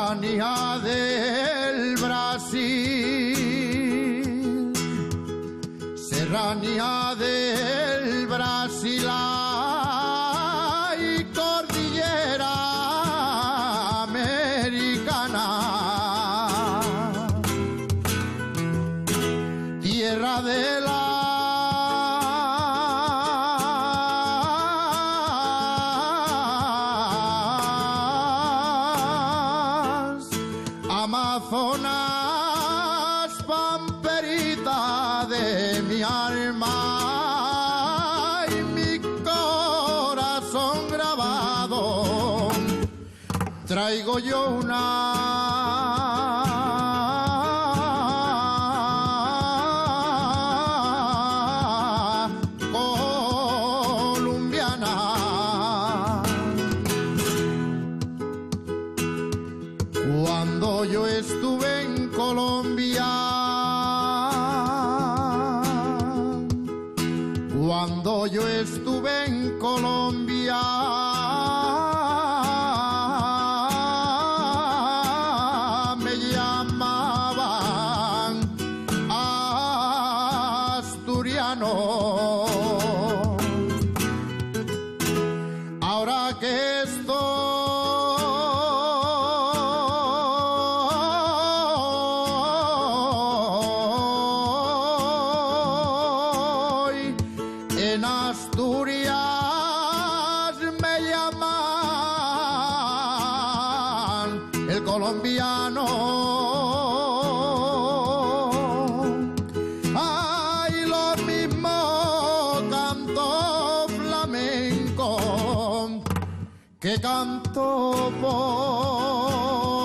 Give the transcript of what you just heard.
serranía del Brasil, serranía del Brasil, ay, cordillera americana, tierra de las Amazonas, pamperita de mi alma y mi corazón grabado, traigo yo una colombiana. Cuando yo estuve en Colombia, cuando yo estuve en Colombia, me llamaban asturiano. Ahora que en Asturias me llaman el colombiano. Ay, lo mismo canto flamenco que canto por